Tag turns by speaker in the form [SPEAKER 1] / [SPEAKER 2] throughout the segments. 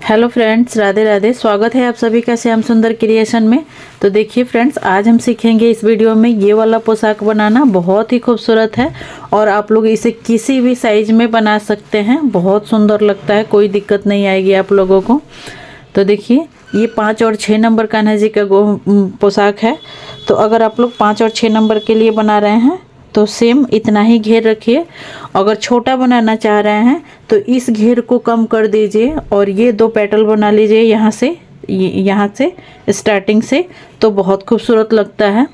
[SPEAKER 1] Hello friends, Radhe Radhe. स्वागत है आप सभी का श्याम सुंदर क्रिएशन में। तो देखिए फ्रेंड्स, आज हम सीखेंगे इस वीडियो में ये वाला पोशाक बनाना। बहुत ही खूबसूरत है और आप लोग इसे किसी भी साइज में बना सकते हैं। बहुत सुंदर लगता है, कोई दिक्कत नहीं आएगी आप लोगों को। तो देखिए, ये 5 और 6 नंबर कान्हा जी का पोशाक है। तो अगर आप लोग 5 और 6 नंबर के लिए बना रहे हैं तो सेम इतना ही घेर रखिए। अगर छोटा बनाना चाह रहे हैं तो इस घेर को कम कर दीजिए और ये 2 पेटल बना लीजिए यहाँ से स्टार्टिंग से, तो बहुत खूबसूरत लगता है।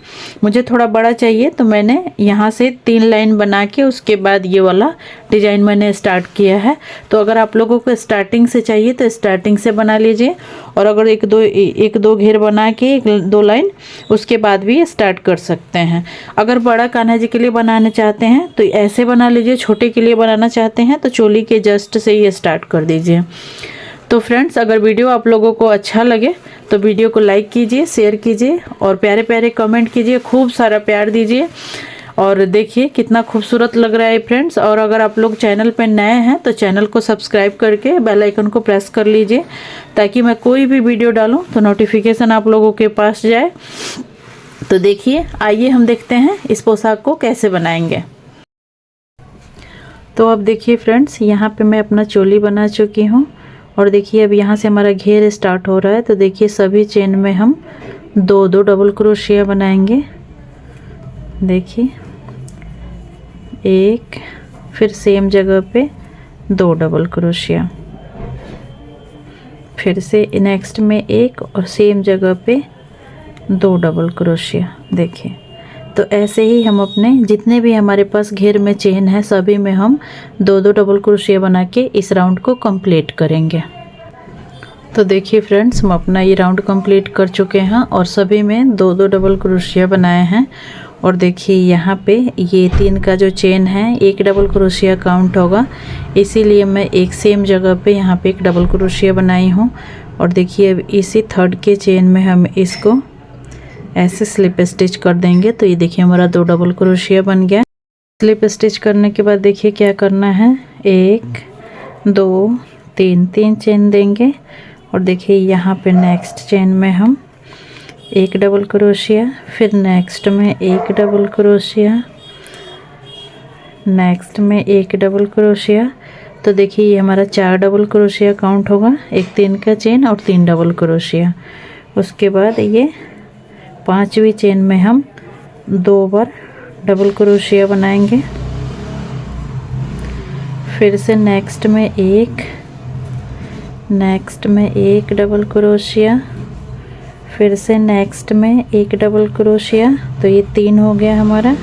[SPEAKER 1] मुझे थोड़ा बड़ा चाहिए तो मैंने यहाँ से 3 लाइन बना के उसके बाद ये वाला डिजाइन मैंने स्टार्ट किया है। तो अगर आप लोगों को स्टार्टिंग से चाहिए तो स्टार्टिंग से बना लीजिए, और अगर एक दो घेर बना के 2 लाइन उसके बाद भी स्टार्ट कर सकते हैं। अगर बड़ा कान्हा जी के लिए बनाना चाहते हैं तो ऐसे बना लीजिए, छोटे के लिए बनाना चाहते हैं तो चोली के जस्ट से ये स्टार्ट कर दीजिए। तो फ्रेंड्स, अगर वीडियो आप लोगों को अच्छा लगे तो वीडियो को लाइक कीजिए, शेयर कीजिए और प्यारे प्यारे कमेंट कीजिए, खूब सारा प्यार दीजिए। और देखिए कितना खूबसूरत लग रहा है फ्रेंड्स। और अगर आप लोग चैनल पर नए हैं तो चैनल को सब्सक्राइब करके बेल आइकन को प्रेस कर लीजिए, ताकि मैं कोई भी वीडियो डालूं तो नोटिफिकेशन आप लोगों के पास जाए। तो देखिए, आइए हम देखते हैं इस पोशाक को कैसे बनाएंगे। तो अब देखिए फ्रेंड्स, यहाँ पे मैं अपना चोली बना चुकी हूँ और देखिए अब यहाँ से हमारा घेर स्टार्ट हो रहा है। तो देखिए सभी चेन में हम 2 डबल क्रोशिया बनाएंगे। देखिए, एक, फिर सेम जगह पे 2 डबल क्रोशिया, फिर से नेक्स्ट में एक और सेम जगह पे 2 डबल क्रोशिया। देखिए, तो ऐसे ही हम अपने जितने भी हमारे पास घेर में चेन है सभी में हम 2 डबल क्रोशिया बना के इस राउंड को कंप्लीट करेंगे। तो देखिए फ्रेंड्स, हम अपना ये राउंड कंप्लीट कर चुके हैं और सभी में 2 डबल क्रोशिया बनाए हैं। और देखिए यहाँ पे ये 3 का जो चेन है 1 डबल क्रोशिया काउंट होगा, इसीलिए मैं एक सेम जगह पे यहाँ पे 1 डबल क्रोशिया बनाई हूँ। और देखिए अब इसी 3rd के चेन में हम इसको ऐसे स्लिप स्टिच कर देंगे। तो ये देखिए हमारा 2 डबल क्रोशिया बन गया। स्लिप स्टिच करने के बाद देखिए क्या करना है, 1 2 3 चेन देंगे। और देखिए यहाँ पे नेक्स्ट चेन में हम 1 डबल क्रोशिया, फिर नेक्स्ट में 1 डबल क्रोशिया, नेक्स्ट में 1 डबल क्रोशिया। तो देखिए ये हमारा 4 डबल क्रोशिया काउंट होगा, एक 3 का चेन और 3 डबल क्रोशिया। उसके बाद ये 5वीं चेन में हम 2 बार डबल क्रोशिया बनाएंगे। फिर से नेक्स्ट में 1, नेक्स्ट में 1 डबल क्रोशिया, फिर से नेक्स्ट में 1 डबल क्रोशिया। तो ये 3 हो गया हमारा।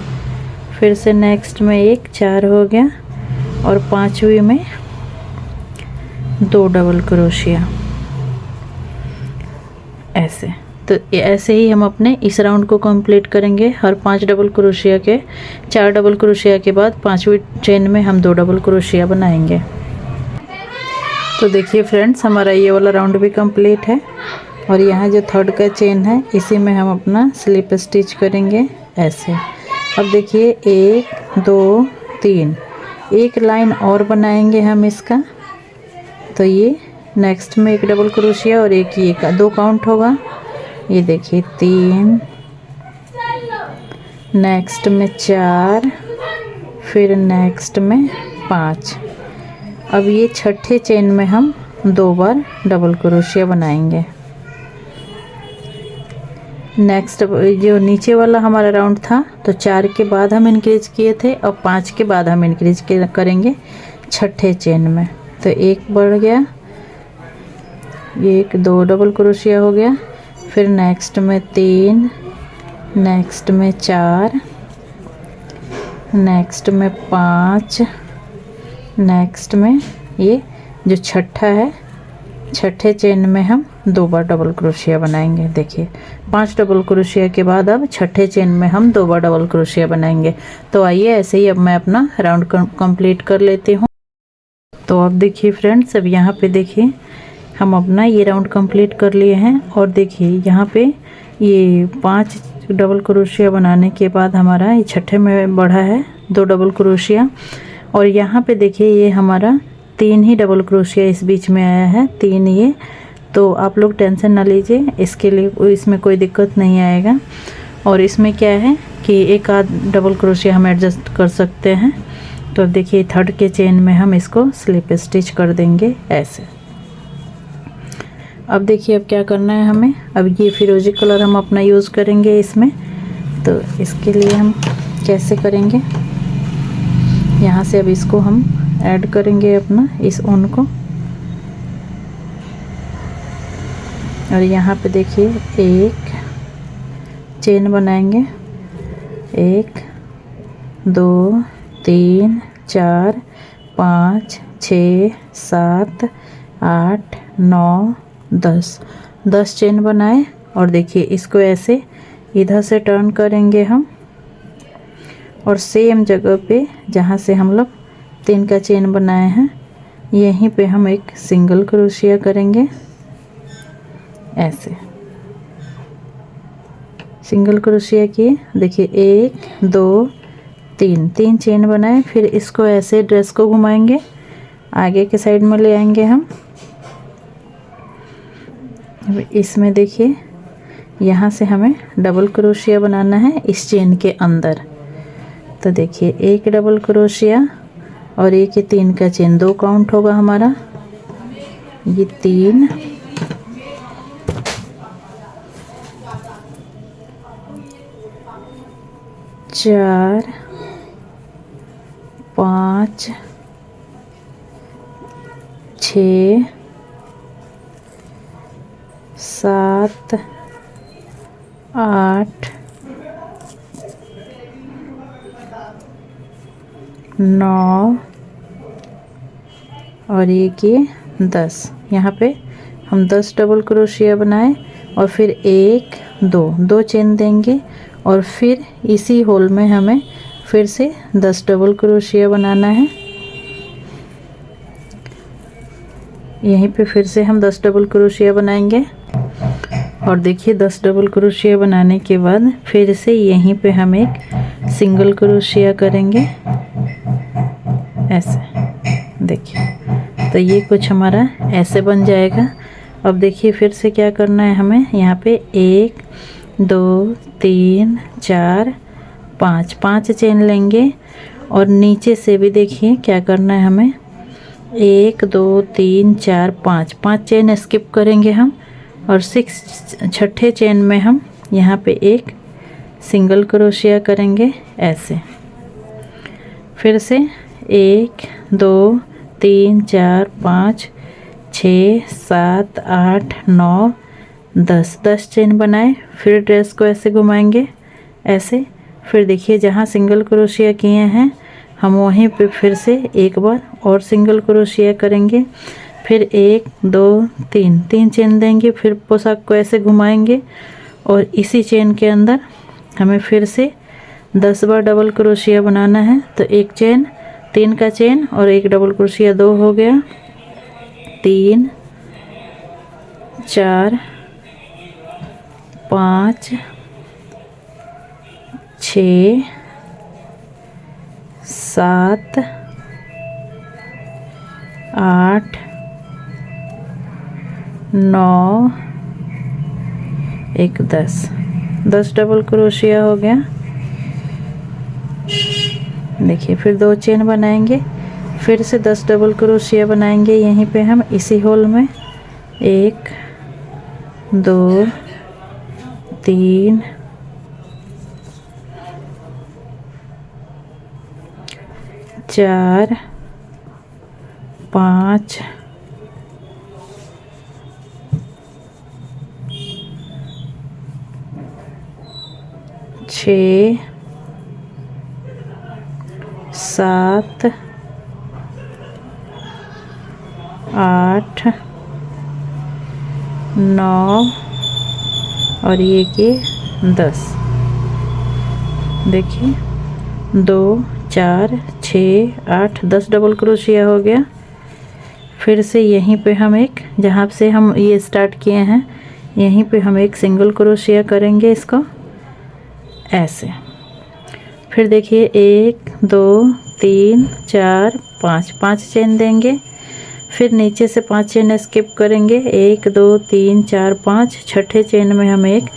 [SPEAKER 1] फिर से नेक्स्ट में 1, 4 हो गया। और 5वीं में 2 डबल क्रोशिया, ऐसे। तो ऐसे ही हम अपने इस राउंड को कंप्लीट करेंगे। हर 5 डबल क्रोशिया के 4 डबल क्रोशिया के बाद 5वीं चेन में हम 2 डबल क्रोशिया बनाएंगे। तो देखिए फ्रेंड्स, हमारा ये वाला राउंड भी कंप्लीट है और यहाँ जो 3rd का चेन है इसी में हम अपना स्लिप स्टिच करेंगे ऐसे। अब देखिए 1 2 3, एक लाइन और बनाएंगे हम इसका। तो ये नेक्स्ट में 1 डबल क्रोशिया और एक ये का 2 काउंट होगा। ये देखिए 3, नेक्स्ट में 4, फिर नेक्स्ट में 5। अब ये 6ठे चेन में हम 2 बार डबल क्रोशिया बनाएंगे। नेक्स्ट जो नीचे वाला हमारा राउंड था तो 4 के बाद हम इंक्रीज किए थे, अब 5 के बाद हम इंक्रीज करेंगे 6ठे चेन में। तो 1 बढ़ गया, 1 2 डबल क्रोशिया हो गया। फिर नेक्स्ट में 3, नेक्स्ट में 4, नेक्स्ट में 5, नेक्स्ट में ये जो 6ठा है 6ठे चेन में हम 2 बार डबल क्रोशिया बनाएंगे। देखिए 5 डबल क्रोशिया के बाद अब 6ठे चेन में हम 2 बार डबल क्रोशिया बनाएंगे। तो आइए ऐसे ही अब मैं अपना राउंड कंप्लीट कर लेती हूँ। तो अब देखिए फ्रेंड्स, अब यहाँ पे देखिए हम अपना ये राउंड कंप्लीट कर लिए हैं। और देखिए यहाँ पे ये 5 डबल क्रोशिया बनाने के बाद हमारा ये 6ठे में बढ़ा है 2 डबल क्रोशिया। और यहाँ पे देखिए ये हमारा 3 ही डबल क्रोशिया इस बीच में आया है, 3 ये। तो आप लोग टेंशन ना लीजिए, इसके लिए इसमें कोई दिक्कत नहीं आएगा। और इसमें क्या है कि एक आध डबल क्रोशिया हम एडजस्ट कर सकते हैं। तो देखिए थर्ड के चेन में हम इसको स्लिप स्टिच कर देंगे ऐसे। अब देखिए अब क्या करना है हमें, अब ये फिरोजी कलर हम अपना यूज़ करेंगे इसमें। तो इसके लिए हम कैसे करेंगे, यहाँ से अब इसको हम ऐड करेंगे अपना इस ऊन को। और यहाँ पे देखिए एक चेन बनाएंगे, 1 2 3 4 5 6 7 8 9 10 चेन बनाए। और देखिए इसको ऐसे इधर से टर्न करेंगे हम, और सेम जगह पे जहाँ से हम लोग 3 का चेन बनाए हैं यहीं पे हम एक सिंगल क्रोशिया करेंगे ऐसे। सिंगल क्रोशिया किए, देखिए 1 2 3 चेन बनाए। फिर इसको ऐसे ड्रेस को घुमाएंगे, आगे के साइड में ले आएंगे हम। इसमें देखिए यहाँ से हमें डबल क्रोशिया बनाना है इस चेन के अंदर। तो देखिए एक डबल क्रोशिया और एक ये 3 का चेन, 2 काउंट होगा हमारा। ये 3 4 5 6 7 8 9 और ये 10। यहाँ पे हम 10 डबल क्रोशिया बनाए और फिर 1 2 चेन देंगे। और फिर इसी होल में हमें फिर से 10 डबल क्रोशिया बनाना है। यहीं पे फिर से हम 10 डबल क्रोशिया बनाएंगे। और देखिए 10 डबल क्रोशिया बनाने के बाद फिर से यहीं पे हम एक सिंगल क्रोशिया करेंगे ऐसे। देखिए तो ये कुछ हमारा ऐसे बन जाएगा। अब देखिए फिर से क्या करना है हमें, यहाँ पे 1 2 3 4 5 चेन लेंगे। और नीचे से भी देखिए क्या करना है हमें, 1 2 3 4 5 चेन स्किप करेंगे हम। और छठे चेन में हम यहाँ पे एक सिंगल क्रोशिया करेंगे ऐसे। फिर से 1 2 3 4 5 6 7 8 9 10 चेन बनाए। फिर ड्रेस को ऐसे घुमाएंगे ऐसे। फिर देखिए जहाँ सिंगल क्रोशिया किए हैं हम वहीं पे फिर से एक बार और सिंगल क्रोशिया करेंगे। फिर 1 2 3 चेन देंगे। फिर पोशाक को ऐसे घुमाएंगे और इसी चेन के अंदर हमें फिर से 10 बार डबल क्रोशिया बनाना है। तो एक चेन, 3 का चेन और एक डबल क्रोशिया, 2 हो गया। 3 4 5 6 7 8 9 1 10 डबल क्रोशिया हो गया। देखिए फिर 2 चेन बनाएंगे, फिर से 10 डबल क्रोशिया बनाएंगे यहीं पे हम इसी होल में। 1 2 3 4 5 6 7 8 9 और ये कि 10। देखिए 2 4 6 8 10 डबल क्रोशिया हो गया। फिर से यहीं पे हम एक, जहाँ से हम ये स्टार्ट किए हैं यहीं पे हम एक सिंगल क्रोशिया करेंगे इसको ऐसे। फिर देखिए 1 2 3 4 5 चेन देंगे। फिर नीचे से 5 चेन स्किप करेंगे, 1 2 3 4 5। छठे चेन में हमें एक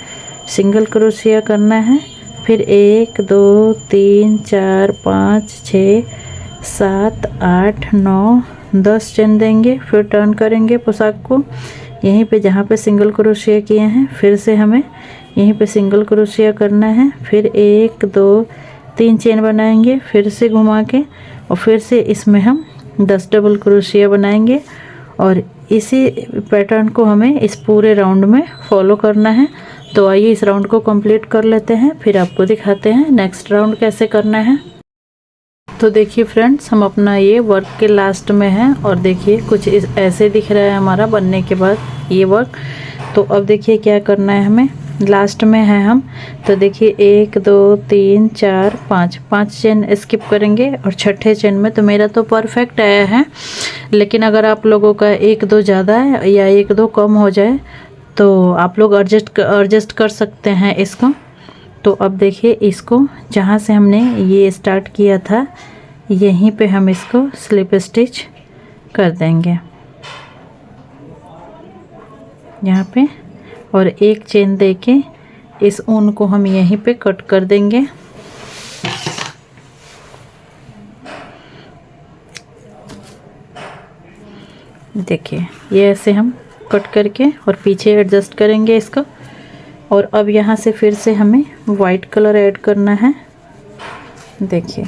[SPEAKER 1] सिंगल क्रोशिया करना है। फिर 1 2 3 4 5 6 7 8 9 10 चेन देंगे। फिर टर्न करेंगे पोशाक को, यहीं पे जहाँ पे सिंगल क्रोशिया किए हैं फिर से हमें यहीं पे सिंगल क्रोशिया करना है। फिर 1 2 3 चेन बनाएंगे, फिर से घुमा के, और फिर से इसमें हम 10 डबल क्रोशिया बनाएंगे। और इसी पैटर्न को हमें इस पूरे राउंड में फॉलो करना है। तो आइए इस राउंड को कंप्लीट कर लेते हैं, फिर आपको दिखाते हैं नेक्स्ट राउंड कैसे करना है। तो देखिए फ्रेंड्स, हम अपना ये वर्क के लास्ट में हैं और देखिए कुछ ऐसे दिख रहा है हमारा बनने के बाद ये वर्क। तो अब देखिए क्या करना है, हमें लास्ट में है हम। तो देखिए 1 2 3 4 5 चेन स्किप करेंगे और छठे चेन में, तो मेरा तो परफेक्ट आया है, लेकिन अगर आप लोगों का 1 2 ज़्यादा है या 1 2 कम हो जाए तो आप लोग एडजस्ट कर सकते हैं इसको। तो अब देखिए इसको जहाँ से हमने ये स्टार्ट किया था यहीं पे हम इसको स्लिप स्टिच कर देंगे यहाँ पे, और एक चेन देके इस ऊन को हम यहीं पे कट कर देंगे। देखिए ये ऐसे हम कट करके और पीछे एडजस्ट करेंगे इसको। और अब यहाँ से फिर से हमें वाइट कलर ऐड करना है। देखिए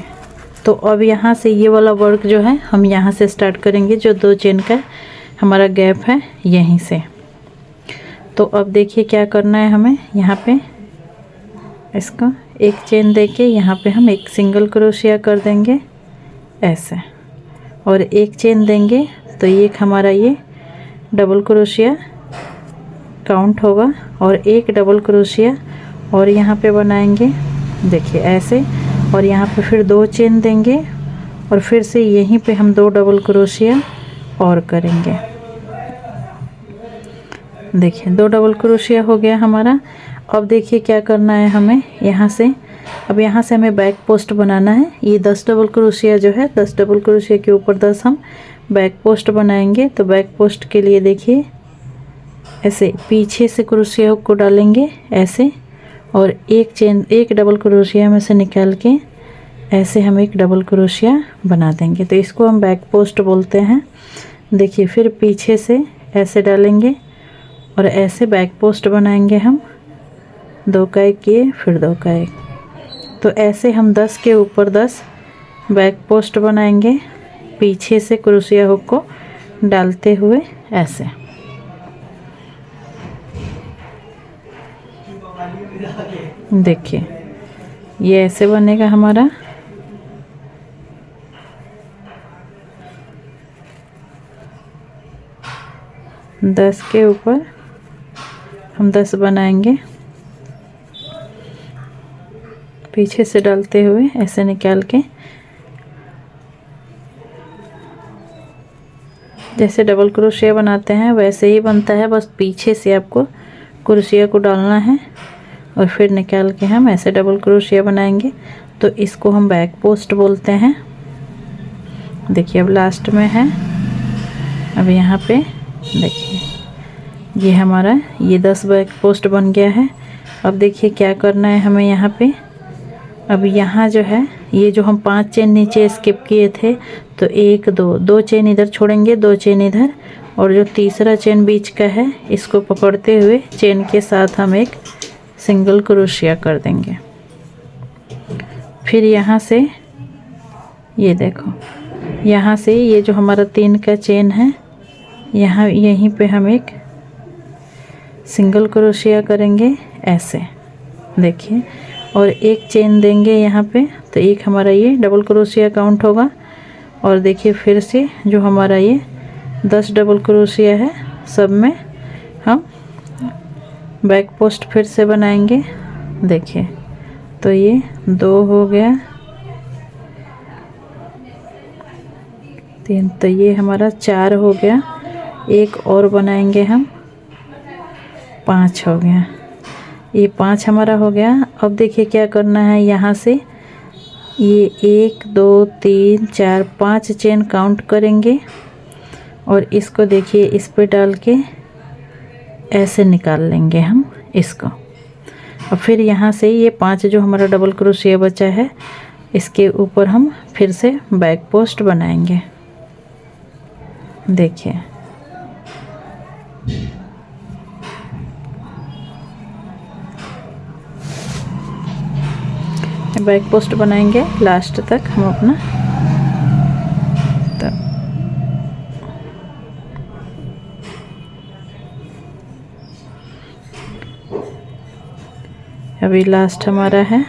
[SPEAKER 1] तो अब यहाँ से ये वाला वर्क जो है हम यहाँ से स्टार्ट करेंगे, जो 2 चेन का हमारा गैप है यहीं से। तो अब देखिए क्या करना है हमें, यहाँ पे इसको एक चेन देके यहाँ पे हम एक सिंगल क्रोशिया कर देंगे ऐसे, और एक चेन देंगे तो ये हमारा ये डबल क्रोशिया काउंट होगा, और एक डबल क्रोशिया और यहाँ पे बनाएंगे देखिए ऐसे, और यहाँ पे फिर 2 चेन देंगे और फिर से यहीं पे हम 2 डबल क्रोशिया और करेंगे। देखिए 2 डबल क्रोशिया हो गया हमारा। अब देखिए क्या करना है हमें यहाँ से, अब यहाँ से हमें बैक पोस्ट बनाना है। ये 10 डबल क्रोशिया जो है, 10 डबल क्रोशिया के ऊपर 10 हम बैक पोस्ट बनाएंगे। तो बैक पोस्ट के लिए देखिए ऐसे पीछे से क्रोशिया हुक को डालेंगे ऐसे, और एक डबल क्रोशिया में से निकाल के ऐसे हम एक डबल क्रोशिया बना देंगे। तो इसको हम बैक पोस्ट बोलते हैं। देखिए फिर पीछे से ऐसे डालेंगे और ऐसे बैक पोस्ट बनाएंगे हम, 2 का 1 किए फिर 2 का 1। तो ऐसे हम 10 के ऊपर 10 बैक पोस्ट बनाएंगे पीछे से क्रोशिया हुक को डालते हुए ऐसे। देखिए ये ऐसे बनेगा हमारा। दस के ऊपर हम 10 बनाएंगे पीछे से डालते हुए ऐसे निकाल के, जैसे डबल क्रोशिया बनाते हैं वैसे ही बनता है, बस पीछे से आपको क्रोशिया को डालना है और फिर निकाल के हम ऐसे डबल क्रोशिया बनाएंगे। तो इसको हम बैक पोस्ट बोलते हैं। देखिए अब लास्ट में है, अब यहाँ पे देखिए ये हमारा ये 10 बैक पोस्ट बन गया है। अब देखिए क्या करना है हमें यहाँ पे, अब यहाँ जो है ये जो हम 5 चेन नीचे स्किप किए थे, तो 1 2 चेन इधर छोड़ेंगे, 2 चेन इधर, और जो तीसरा चेन बीच का है इसको पकड़ते हुए चेन के साथ हम एक सिंगल क्रोशिया कर देंगे। फिर यहाँ से ये देखो, यहाँ से ये जो हमारा 3 का चेन है यहाँ यहीं पे हम एक सिंगल क्रोशिया करेंगे ऐसे। देखिए और एक चेन देंगे यहाँ पे, तो एक हमारा ये डबल क्रोशिया काउंट होगा। और देखिए फिर से जो हमारा ये 10 डबल क्रोशिया है सब में हम बैक पोस्ट फिर से बनाएंगे। देखिए तो ये 2 हो गया, 3, तो ये हमारा 4 हो गया, एक और बनाएंगे हम, 5 हो गया, ये 5 हमारा हो गया। अब देखिए क्या करना है, यहाँ से ये 1 2 3 4 5 चेन काउंट करेंगे और इसको देखिए इस पे डाल के ऐसे निकाल लेंगे हम इसको। और फिर यहाँ से ये 5 जो हमारा डबल क्रोशिया बचा है इसके ऊपर हम फिर से बैक पोस्ट बनाएंगे। देखिए बैक पोस्ट बनाएंगे लास्ट तक हम अपना। तो अभी लास्ट हमारा है।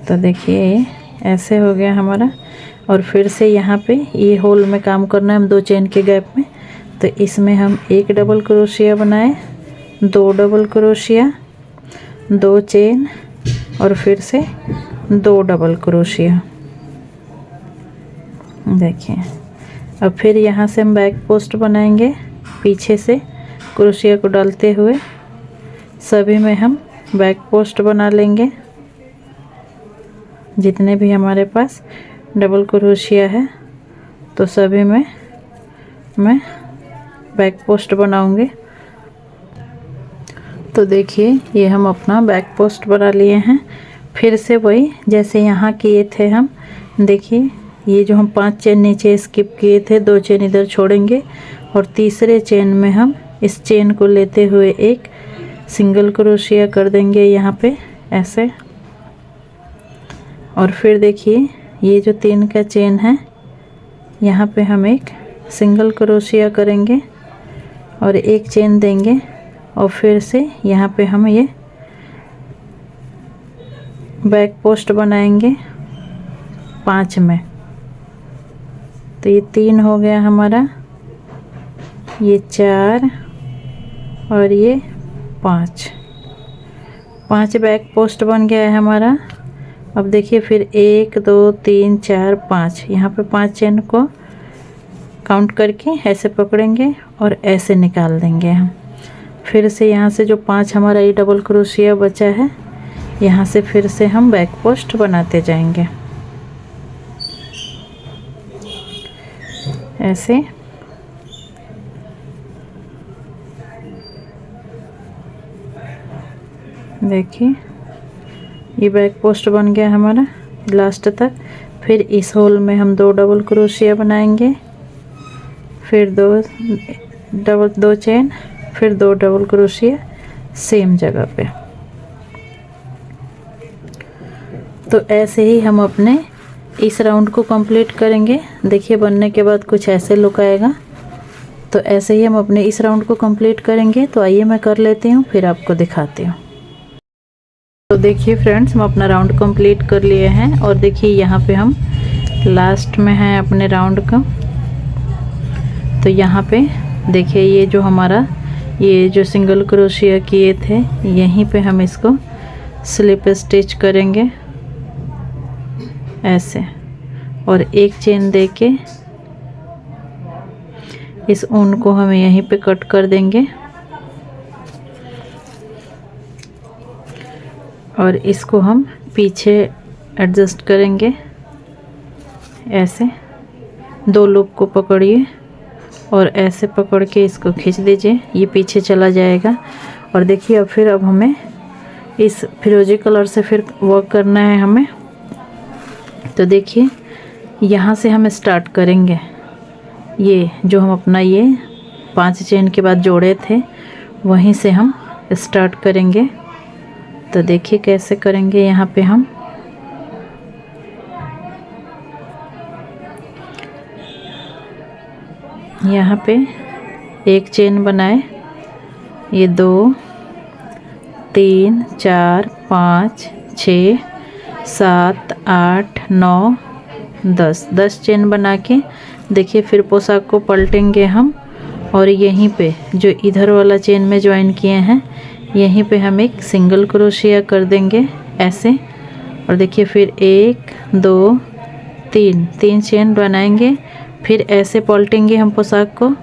[SPEAKER 1] तो देखिए ऐसे हो गया हमारा। और फिर से यहाँ पे ये होल में काम करना है हम 2 चेन के गैप में। तो इसमें हम 1 डबल क्रोशिया बनाए, 2 डबल क्रोशिया, 2 चेन और फिर से 2 डबल क्रोशिया। देखिए अब फिर यहाँ से हम बैक पोस्ट बनाएंगे पीछे से क्रोशिया को डालते हुए। सभी में हम बैक पोस्ट बना लेंगे। जितने भी हमारे पास डबल क्रोशिया है तो सभी में मैं बैक पोस्ट बनाऊंगी। तो देखिए ये हम अपना बैक पोस्ट बना लिए हैं। फिर से वही जैसे यहाँ किए थे हम, देखिए ये जो हम 5 चेन नीचे स्किप किए थे, 2 चेन इधर छोड़ेंगे और तीसरे चेन में हम इस चेन को लेते हुए एक सिंगल क्रोशिया कर देंगे यहाँ पे ऐसे। और फिर देखिए ये जो 3 का चेन है यहाँ पे हम एक सिंगल क्रोशिया करेंगे और एक चेन देंगे और फिर से यहाँ पे हम ये बैक पोस्ट बनाएंगे 5 में। तो ये 3 हो गया हमारा, ये 4 और ये 5 बैक पोस्ट बन गया है हमारा। अब देखिए फिर 1 2 3 4 5 यहाँ पे 5 चेन को काउंट करके ऐसे पकड़ेंगे और ऐसे निकाल देंगे हम। फिर से यहाँ से जो 5 हमारा ये डबल क्रोशिया बचा है यहाँ से फिर से हम बैक पोस्ट बनाते जाएंगे ऐसे। देखिए ये बैक पोस्ट बन गया हमारा लास्ट तक। फिर इस होल में हम 2 डबल क्रोशिया बनाएंगे, फिर 2 चेन, फिर 2 डबल क्रोशिया सेम जगह पे। तो ऐसे ही हम अपने इस राउंड को कंप्लीट करेंगे। देखिए बनने के बाद कुछ ऐसे लुक आएगा। तो ऐसे ही हम अपने इस राउंड को कंप्लीट करेंगे। तो आइए मैं कर लेती हूँ फिर आपको दिखाती हूँ। तो देखिए फ्रेंड्स हम अपना राउंड कंप्लीट कर लिए हैं और देखिए यहाँ पे हम लास्ट में हैं अपने राउंड का। तो यहाँ पे देखिए ये जो हमारा ये जो सिंगल क्रोशिया किए थे यहीं पे हम इसको स्लिप स्टिच करेंगे ऐसे और एक चेन देके इस ऊन को हम यहीं पे कट कर देंगे और इसको हम पीछे एडजस्ट करेंगे ऐसे। 2 लूप को पकड़िए और ऐसे पकड़ के इसको खींच दीजिए, ये पीछे चला जाएगा। और देखिए अब हमें इस फिरोजी कलर से फिर वर्क करना है हमें। तो देखिए यहाँ से हम स्टार्ट करेंगे। ये जो हम अपना ये 5 चेन के बाद जोड़े थे वहीं से हम स्टार्ट करेंगे। तो देखिए कैसे करेंगे। यहाँ पे हम यहाँ पे एक चेन बनाए, ये 2 3 4 5 6 7 8 9 10 चेन बना के देखिए फिर पोशाक को पलटेंगे हम और यहीं पे जो इधर वाला चेन में ज्वाइन किए हैं यहीं पे हम एक सिंगल क्रोशिया कर देंगे ऐसे। और देखिए फिर 1 2 3 चेन बनाएंगे, फिर ऐसे पलटेंगे हम पोशाक को।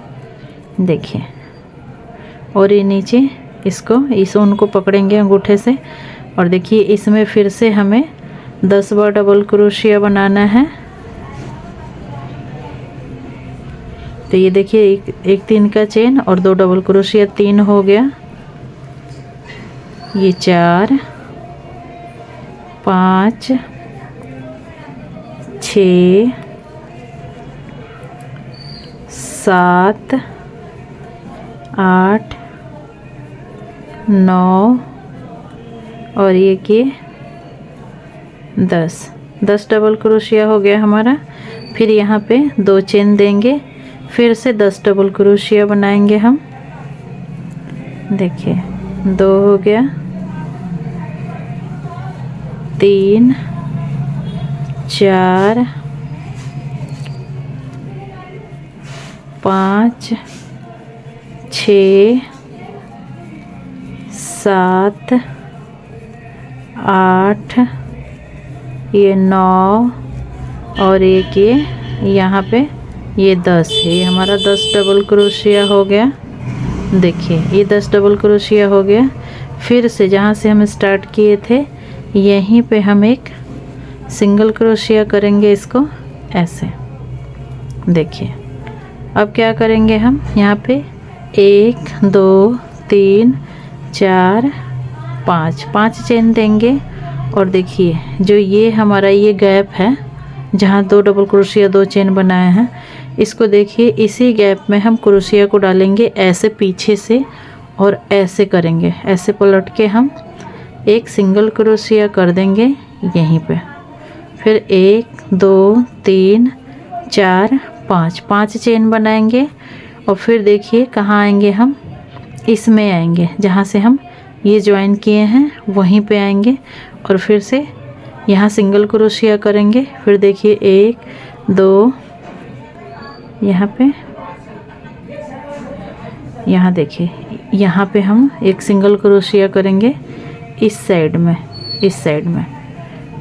[SPEAKER 1] देखिए और ये नीचे इसको इस ऊन को पकड़ेंगे अंगूठे से और देखिए इसमें फिर से हमें 10 बार डबल क्रोशिया बनाना है। तो ये देखिए एक 3 का चेन और 2 डबल क्रोशिया, 3 हो गया, ये 4 5 6 7 8 9 और ये कि 10 डबल क्रोशिया हो गया हमारा। फिर यहाँ पे 2 चेन देंगे, फिर से 10 डबल क्रोशिया बनाएंगे हम। देखिए 2 हो गया, 3 4 5 6 7 8 ये 9 और एक ये यहाँ पे ये 10 है। ये हमारा 10 डबल क्रोशिया हो गया। देखिए ये 10 डबल क्रोशिया हो गया। फिर से जहाँ से हम स्टार्ट किए थे यहीं पे हम एक सिंगल क्रोशिया करेंगे, इसको ऐसे। देखिए अब क्या करेंगे हम, यहाँ पे 1 2 3 4 5 चेन देंगे। और देखिए जो ये हमारा ये गैप है जहाँ 2 डबल क्रोशिया 2 चेन बनाए हैं, इसको देखिए इसी गैप में हम क्रोशिया को डालेंगे ऐसे पीछे से और ऐसे करेंगे, ऐसे पलट के हम एक सिंगल क्रोशिया कर देंगे यहीं पे। फिर 1 2 3 4 5 चेन बनाएंगे और फिर देखिए कहाँ आएंगे हम, इसमें आएंगे जहाँ से हम ये ज्वाइन किए हैं वहीं पे आएंगे और फिर से यहाँ सिंगल क्रोशिया करेंगे। फिर देखिए 1 2 यहाँ पे, यहाँ देखिए यहाँ पे हम एक सिंगल क्रोशिया करेंगे इस साइड में।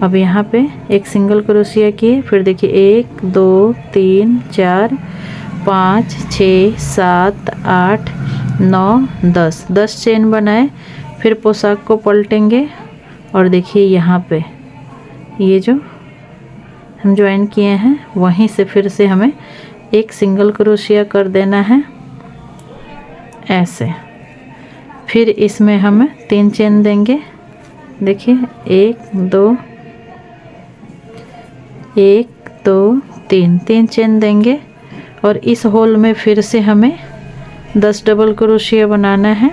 [SPEAKER 1] अब यहाँ पे एक सिंगल क्रोशिया किए, फिर देखिए 1 2 3 4 5 6 7 8 9 10 चेन बनाए। फिर पोशाक को पलटेंगे और देखिए यहाँ पे ये जो हम ज्वाइन किए हैं वहीं से फिर से हमें एक सिंगल क्रोशिया कर देना है ऐसे। फिर इसमें हम 3 चेन देंगे। देखिए 1 2 3 चेन देंगे और इस होल में फिर से हमें 10 डबल क्रोशिया बनाना है।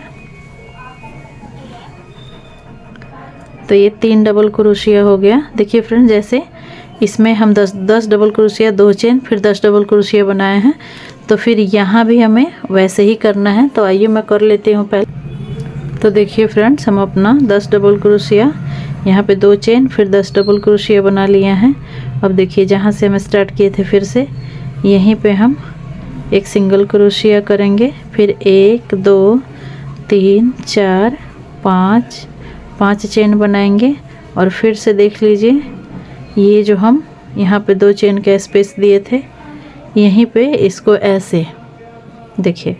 [SPEAKER 1] तो ये 3 डबल क्रोशिया हो गया। देखिए फ्रेंड जैसे इसमें हम 10 डबल क्रोशिया 2 चेन फिर 10 डबल क्रोशिया बनाए हैं, तो फिर यहाँ भी हमें वैसे ही करना है। तो आइए मैं कर लेती हूँ पहले। तो देखिए फ्रेंड्स हम अपना 10 डबल क्रोशिया यहाँ पे 2 चेन फिर 10 डबल क्रोशिया बना लिया है। अब देखिए जहाँ से हम स्टार्ट किए थे फिर से यहीं पे हम एक सिंगल क्रोशिया करेंगे। फिर 1 2 3 4 5 चेन बनाएंगे और फिर से देख लीजिए ये जो हम यहाँ पे 2 चेन का स्पेस दिए थे यहीं पे इसको ऐसे, देखिए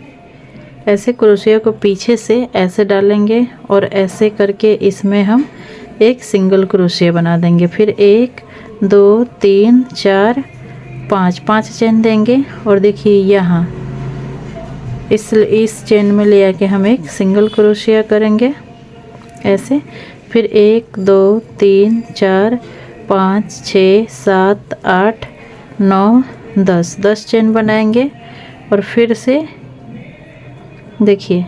[SPEAKER 1] ऐसे क्रोशिया को पीछे से ऐसे डालेंगे और ऐसे करके इसमें हम एक सिंगल क्रोशिया बना देंगे। फिर 1 2 3 4 5 चेन देंगे और देखिए यहाँ इस चेन में ले आके हम एक सिंगल क्रोशिया करेंगे ऐसे। फिर 1 2 3 4 5 6 7 8 9 10 चेन बनाएंगे और फिर से देखिए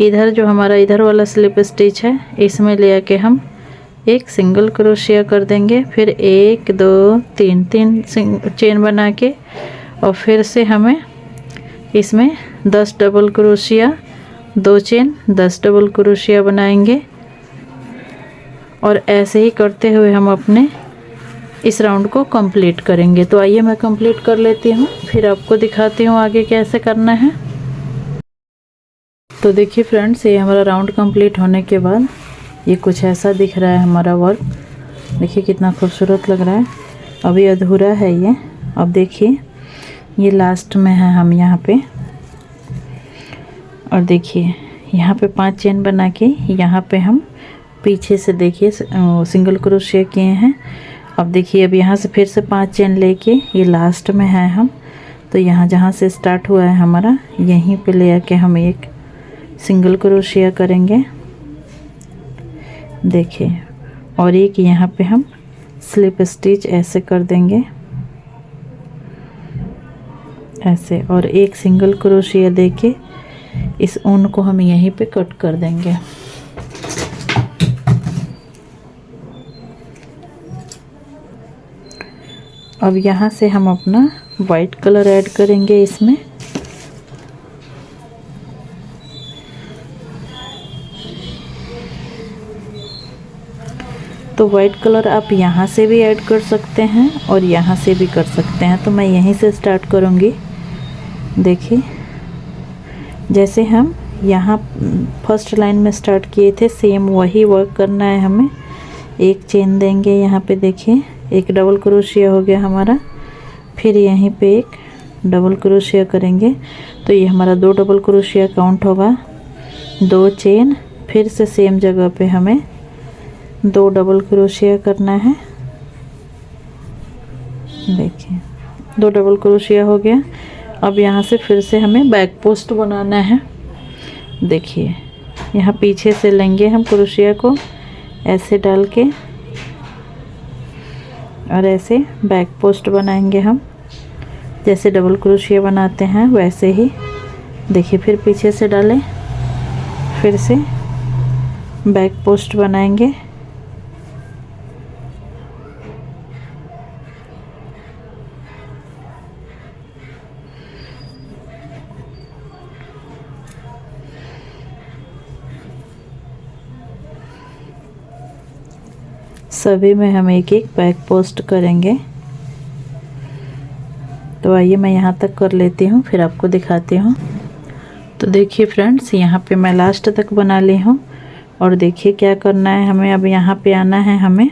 [SPEAKER 1] इधर जो हमारा इधर वाला स्लिप स्टिच है इसमें ले आके हम एक सिंगल क्रोशिया कर देंगे। फिर 1 2 3 चेन बना के और फिर से हमें इसमें 10 double crochet 2 chain 10 double crochet बनाएंगे और ऐसे ही करते हुए हम अपने इस राउंड को कंप्लीट करेंगे। तो आइए मैं कंप्लीट कर लेती हूँ फिर आपको दिखाती हूँ आगे कैसे करना है। तो देखिए फ्रेंड्स ये हमारा राउंड कंप्लीट होने के बाद ये कुछ ऐसा दिख रहा है हमारा वर्क। देखिए कितना खूबसूरत लग रहा है। अभी अधूरा है ये। अब देखिए ये लास्ट में है हम यहाँ पे, और देखिए यहाँ पे 5 चेन बना के यहाँ पे हम पीछे से देखिए सिंगल क्रोशिया किए हैं। अब देखिए अब यहाँ से फिर से 5 चेन लेके ये लास्ट में है हम, तो यहाँ जहाँ से स्टार्ट हुआ है हमारा, यहीं पे ले आके हम एक सिंगल क्रोशिया करेंगे। देखिए, और एक यहाँ पे हम स्लिप स्टिच ऐसे कर देंगे, ऐसे, और एक सिंगल क्रोशिया देके इस ऊन को हम यहीं पे कट कर देंगे। अब यहाँ से हम अपना वाइट कलर ऐड करेंगे इसमें। तो वाइट कलर आप यहाँ से भी ऐड कर सकते हैं और यहाँ से भी कर सकते हैं। तो मैं यहीं से स्टार्ट करूँगी। देखिए, जैसे हम यहाँ फर्स्ट लाइन में स्टार्ट किए थे, सेम वही वर्क करना है हमें। एक चेन देंगे यहाँ पे, देखिए एक डबल क्रोशिया हो गया हमारा। फिर यहीं पे एक डबल क्रोशिया करेंगे, तो ये हमारा 2 डबल क्रोशिया काउंट होगा। 2 चेन, फिर से सेम जगह पे हमें 2 डबल क्रोशिया करना है। देखिए 2 डबल क्रोशिया हो गया। अब यहाँ से फिर से हमें बैक पोस्ट बनाना है। देखिए, यहाँ पीछे से लेंगे हम क्रोशिया को, ऐसे डाल के, और ऐसे बैक पोस्ट बनाएंगे हम। जैसे डबल क्रोशिया बनाते हैं वैसे ही। देखिए, फिर पीछे से डालें, फिर से बैक पोस्ट बनाएंगे। सभी में हम एक एक बैक पोस्ट करेंगे। तो आइए मैं यहाँ तक कर लेती हूँ, फिर आपको दिखाती हूँ। तो देखिए फ्रेंड्स, यहाँ पे मैं लास्ट तक बना ली हूँ। और देखिए क्या करना है हमें। अब यहाँ पे आना है हमें।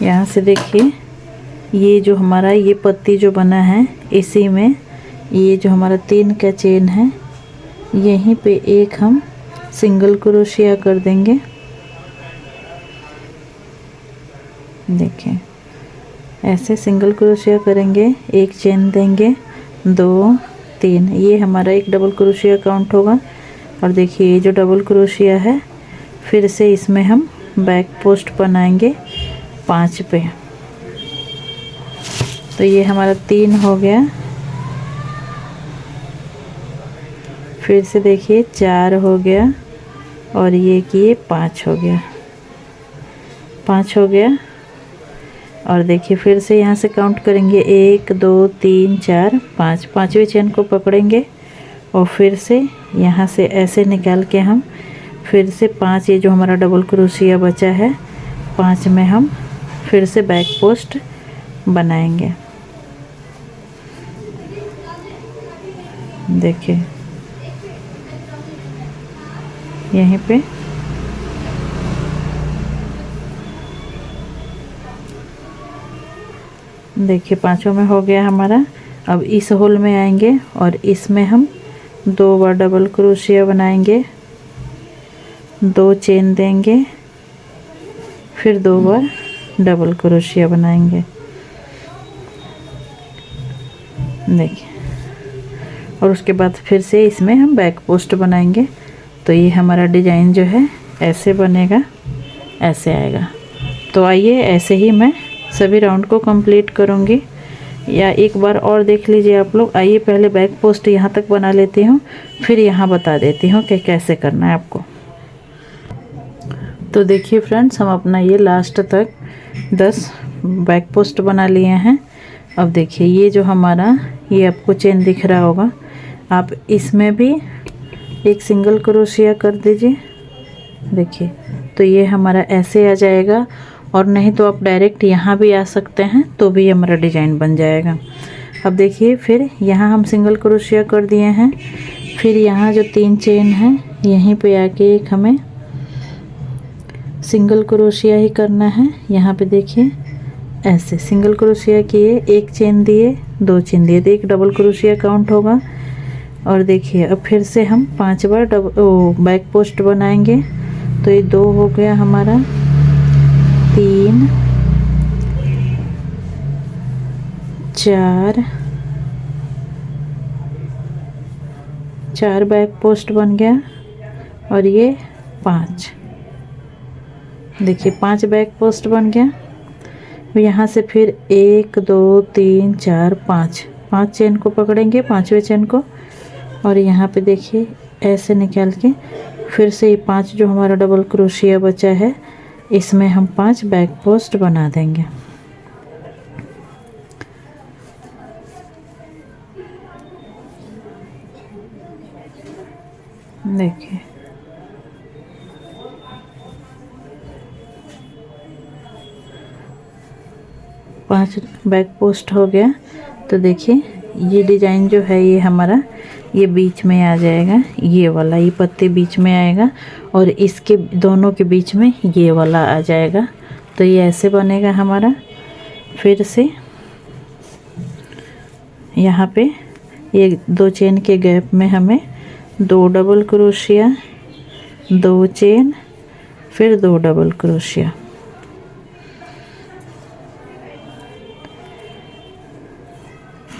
[SPEAKER 1] यहाँ से देखिए, ये जो हमारा ये पत्ती जो बना है, इसी में ये जो हमारा 3 का चेन है, यहीं पे एक हम सिंगल क्रोशिया कर देंगे। देखिए, ऐसे सिंगल क्रोशिया करेंगे, एक चेन देंगे, 2 3, ये हमारा एक डबल क्रोशिया काउंट होगा। और देखिए, ये जो डबल क्रोशिया है, फिर से इसमें हम बैक पोस्ट बनाएंगे 5 पे। तो ये हमारा 3 हो गया। फिर से देखिए 4 हो गया, और ये कि 5 हो गया, 5 हो गया। और देखिए, फिर से यहाँ से काउंट करेंगे, 1 2 3 4 5, 5वीं चेन को पकड़ेंगे, और फिर से यहाँ से ऐसे निकाल के हम फिर से 5, ये जो हमारा डबल क्रोशिया बचा है, 5 में हम फिर से बैक पोस्ट बनाएंगे। देखिए, यहीं पे देखिए 5 में हो गया हमारा। अब इस होल में आएंगे और इसमें हम 2 बार डबल क्रोशिया बनाएंगे, 2 चेन देंगे, फिर 2 बार डबल क्रोशिया बनाएंगे। देखिए, और उसके बाद फिर से इसमें हम बैक पोस्ट बनाएंगे। तो ये हमारा डिज़ाइन जो है ऐसे बनेगा, ऐसे आएगा। तो आइए ऐसे ही मैं सभी राउंड को कंप्लीट करूँगी, या एक बार और देख लीजिए आप लोग। आइए पहले बैक पोस्ट यहाँ तक बना लेती हूँ, फिर यहाँ बता देती हूँ कि कैसे करना है आपको। तो देखिए फ्रेंड्स, हम अपना ये लास्ट तक 10 बैक पोस्ट बना लिए हैं। अब देखिए, ये जो हमारा ये आपको चेन दिख रहा होगा, आप इसमें भी एक सिंगल क्रोशिया कर दीजिए। देखिए, तो ये हमारा ऐसे आ जाएगा, और नहीं तो आप डायरेक्ट यहाँ भी आ सकते हैं, तो भी हमारा डिज़ाइन बन जाएगा। अब देखिए, फिर यहाँ हम सिंगल क्रोशिया कर दिए हैं। फिर यहाँ जो 3 चेन है, यहीं पे आके एक हमें सिंगल क्रोशिया ही करना है। यहाँ पे देखिए, ऐसे सिंगल क्रोशिया किए, एक चेन दिए, 2 चेन दिए, तो एक डबल क्रोशिया काउंट होगा। और देखिए, अब फिर से हम 5 बार बैक पोस्ट बनाएंगे। तो ये 2 हो गया हमारा, 3 4 बैक पोस्ट बन गया और ये 5, देखिए 5 बैक पोस्ट बन गया। यहाँ से फिर 1 2 3 4 5 चेन को पकड़ेंगे, 5वें चेन को, और यहाँ पे देखिए ऐसे निकाल के फिर से ये 5 जो हमारा डबल क्रोशिया बचा है इसमें हम 5 बैक पोस्ट बना देंगे। देखिए पांच बैक पोस्ट हो गया। तो देखिए ये डिजाइन जो है ये हमारा ये बीच में आ जाएगा, ये वाला, ये पत्ते बीच में आएगा और इसके दोनों के बीच में ये वाला आ जाएगा। तो ये ऐसे बनेगा हमारा। फिर से यहाँ पे ये 2 चेन के गैप में हमें 2 डबल क्रोशिया, 2 चेन, फिर 2 डबल क्रोशिया।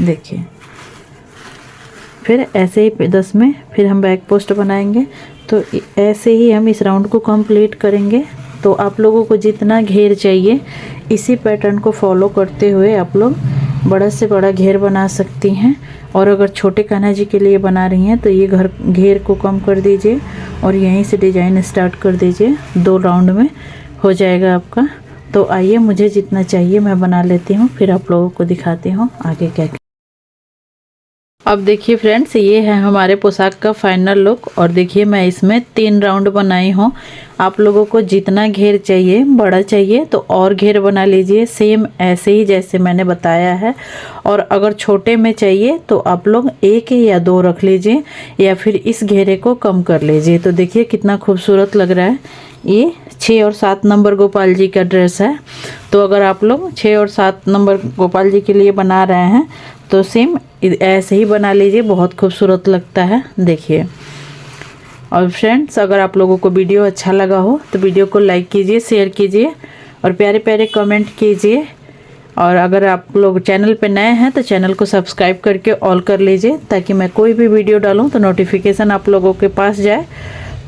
[SPEAKER 1] देखिए फिर ऐसे ही 10 में फिर हम बैक पोस्ट बनाएंगे। तो ऐसे ही हम इस राउंड को कंप्लीट करेंगे। तो आप लोगों को जितना घेर चाहिए इसी पैटर्न को फॉलो करते हुए आप लोग बड़ा से बड़ा घेर बना सकती हैं। और अगर छोटे कान्हा जी के लिए बना रही हैं तो ये घेर को कम कर दीजिए और यहीं से डिजाइन स्टार्ट कर दीजिए। 2 राउंड में हो जाएगा आपका। तो आइए मुझे जितना चाहिए मैं बना लेती हूँ, फिर आप लोगों को दिखाती हूँ आगे क्या। अब देखिए फ्रेंड्स ये है हमारे पोशाक का फाइनल लुक। और देखिए मैं इसमें 3 राउंड बनाई हूँ। आप लोगों को जितना घेर चाहिए, बड़ा चाहिए तो और घेर बना लीजिए, सेम ऐसे ही जैसे मैंने बताया है। और अगर छोटे में चाहिए तो आप लोग 1 या 2 रख लीजिए या फिर इस घेरे को कम कर लीजिए। तो देखिए कितना खूबसूरत लग रहा है। ये 6 और 7 नंबर गोपाल जी का ड्रेस है। तो अगर आप लोग 6 और 7 नंबर गोपाल जी के लिए बना रहे हैं तो सेम ऐसे ही बना लीजिए, बहुत खूबसूरत लगता है। देखिए और फ्रेंड्स अगर आप लोगों को वीडियो अच्छा लगा हो तो वीडियो को लाइक कीजिए, शेयर कीजिए और प्यारे प्यारे कमेंट कीजिए। और अगर आप लोग चैनल पे नए हैं तो चैनल को सब्सक्राइब करके ऑल कर लीजिए ताकि मैं कोई भी वीडियो डालूं तो नोटिफिकेशन आप लोगों के पास जाए।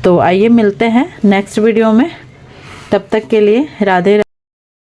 [SPEAKER 1] तो आइए मिलते हैं नेक्स्ट वीडियो में, तब तक के लिए राधे।